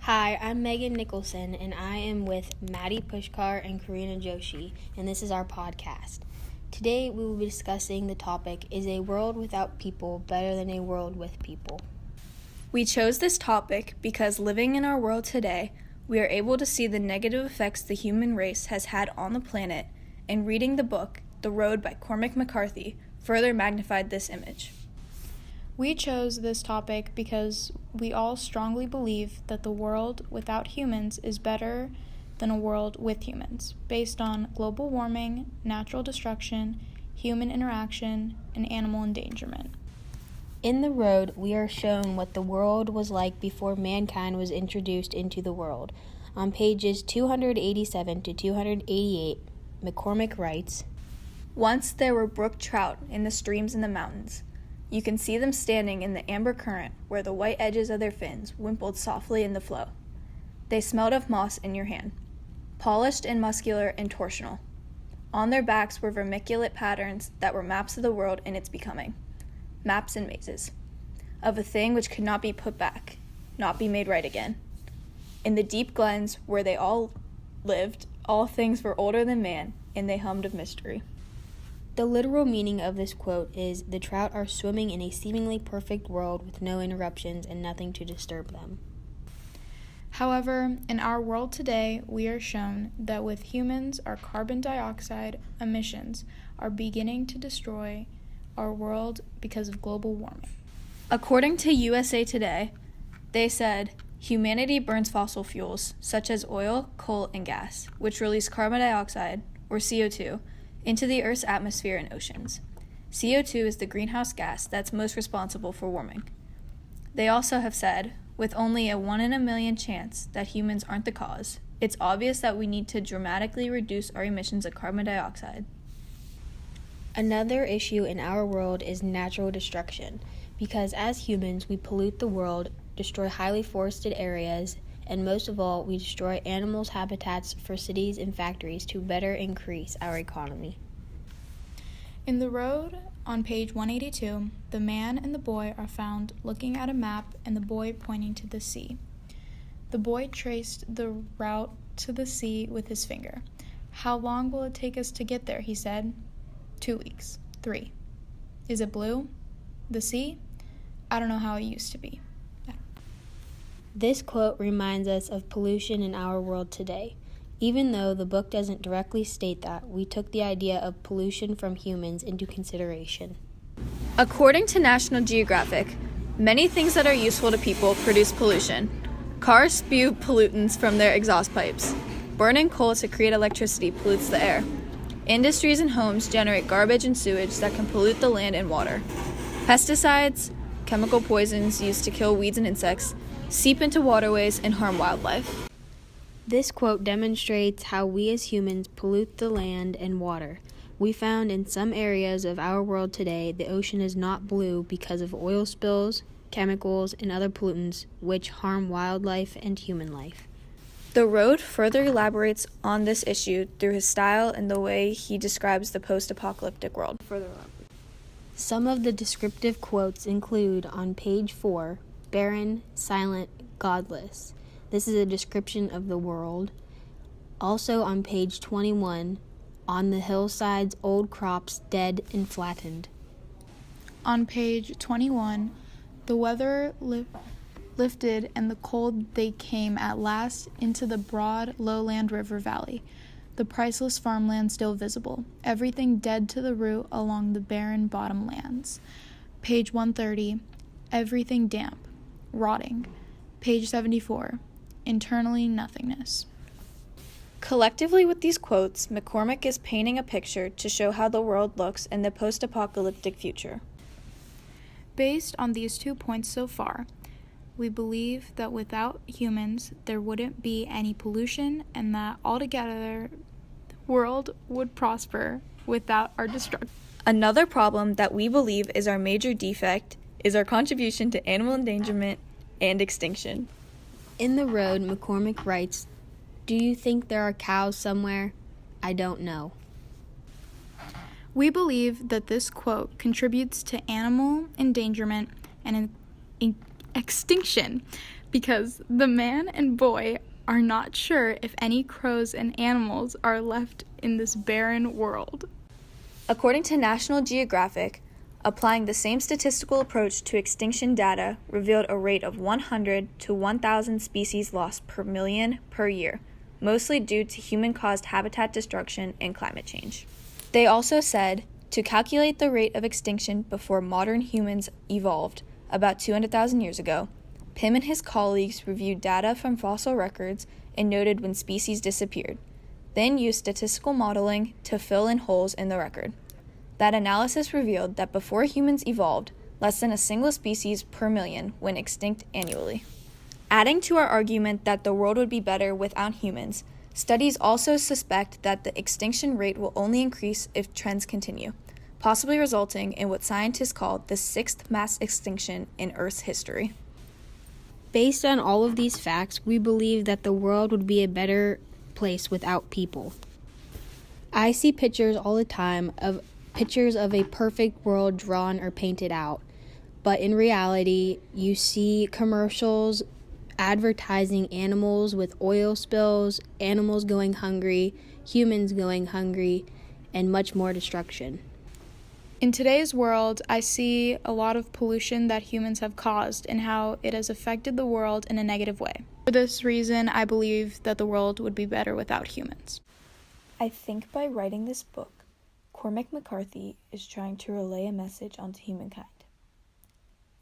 Hi, I'm Megan Nicholson, and I am with Maddie Pushkar and Karina Joshi, and this is our podcast. Today we will be discussing the topic, is a world without people better than a world with people? We chose this topic because living in our world today, we are able to see the negative effects the human race has had on the planet, and reading the book, The Road by Cormac McCarthy, further magnified this image. We chose this topic because we all strongly believe that the world without humans is better than a world with humans, based on global warming, natural destruction, human interaction, and animal endangerment. In The Road, we are shown what the world was like before mankind was introduced into the world. On pages 287 to 288, McCormick writes, Once there were brook trout in the streams in the mountains. You can see them standing in the amber current where the white edges of their fins wimpled softly in the flow. They smelled of moss in your hand, polished and muscular and torsional. On their backs were vermiculate patterns that were maps of the world in its becoming, maps and mazes, of a thing which could not be put back, not be made right again. In the deep glens where they all lived, all things were older than man, and they hummed of mystery. The literal meaning of this quote is, the trout are swimming in a seemingly perfect world with no interruptions and nothing to disturb them. However, in our world today, we are shown that with humans, our carbon dioxide emissions are beginning to destroy our world because of global warming. According to USA Today, they said, humanity burns fossil fuels, such as oil, coal, and gas, which release carbon dioxide, or CO2, into the Earth's atmosphere and oceans. CO2 is the greenhouse gas that's most responsible for warming. They also have said, with only a 1 in a million chance that humans aren't the cause, it's obvious that we need to dramatically reduce our emissions of carbon dioxide. Another issue in our world is natural destruction, because as humans we pollute the world, destroy highly forested areas, and most of all, we destroy animals' habitats for cities and factories to better increase our economy. In The Road, on page 182, the man and the boy are found looking at a map and the boy pointing to the sea. The boy traced the route to the sea with his finger. How long will it take us to get there, he said. 2 weeks. 3. Is it blue? The sea? I don't know how it used to be. This quote reminds us of pollution in our world today. Even though the book doesn't directly state that, we took the idea of pollution from humans into consideration. According to National Geographic, many things that are useful to people produce pollution. Cars spew pollutants from their exhaust pipes. Burning coal to create electricity pollutes the air. Industries and homes generate garbage and sewage that can pollute the land and water. Pesticides, chemical poisons used to kill weeds and insects, seep into waterways and harm wildlife. This quote demonstrates how we as humans pollute the land and water. We found in some areas of our world today the ocean is not blue because of oil spills, chemicals, and other pollutants which harm wildlife and human life. The Road further elaborates on this issue through his style and the way he describes the post-apocalyptic world. Some of the descriptive quotes include on page 4, barren, silent, godless. This is a description of the world. Also on page 21, on the hillsides, old crops dead and flattened. On page 21, the weather lifted and the cold they came at last into the broad lowland river valley. The priceless farmland still visible, everything dead to the root along the barren bottomlands. Page 130, everything damp, rotting. Page 74, internally nothingness. Collectively with these quotes, McCormick is painting a picture to show how the world looks in the post-apocalyptic future. Based on these 2 points so far, we believe that without humans, there wouldn't be any pollution and that altogether the world would prosper without our destruction. Another problem that we believe is our major defect is our contribution to animal endangerment and extinction. In The Road, McCormick writes, do you think there are cows somewhere? I don't know. We believe that this quote contributes to animal endangerment and extinction because the man and boy are not sure if any crows and animals are left in this barren world. According to National Geographic, applying the same statistical approach to extinction data revealed a rate of 100 to 1,000 species lost per million per year, mostly due to human-caused habitat destruction and climate change. They also said, to calculate the rate of extinction before modern humans evolved, about 200,000 years ago, Pym and his colleagues reviewed data from fossil records and noted when species disappeared, then used statistical modeling to fill in holes in the record. That analysis revealed that before humans evolved, less than a single species per million went extinct annually. Adding to our argument that the world would be better without humans, studies also suspect that the extinction rate will only increase if trends continue, possibly resulting in what scientists call the sixth mass extinction in Earth's history. Based on all of these facts, we believe that the world would be a better place without people. I see pictures all the time of pictures of a perfect world drawn or painted out, but in reality, you see commercials advertising animals with oil spills, animals going hungry, humans going hungry, and much more destruction. In today's world, I see a lot of pollution that humans have caused and how it has affected the world in a negative way. For this reason, I believe that the world would be better without humans. I think by writing this book, Cormac McCarthy is trying to relay a message onto humankind.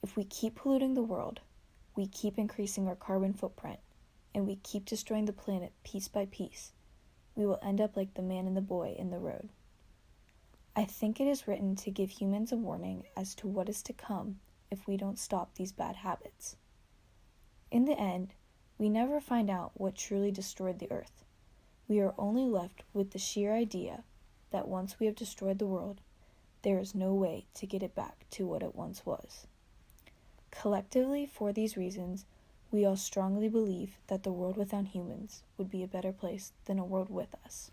If we keep polluting the world, we keep increasing our carbon footprint, and we keep destroying the planet piece by piece, we will end up like the man and the boy in the road. I think it is written to give humans a warning as to what is to come if we don't stop these bad habits. In the end, we never find out what truly destroyed the earth. We are only left with the sheer idea that once we have destroyed the world, there is no way to get it back to what it once was. Collectively, for these reasons, we all strongly believe that the world without humans would be a better place than a world with us.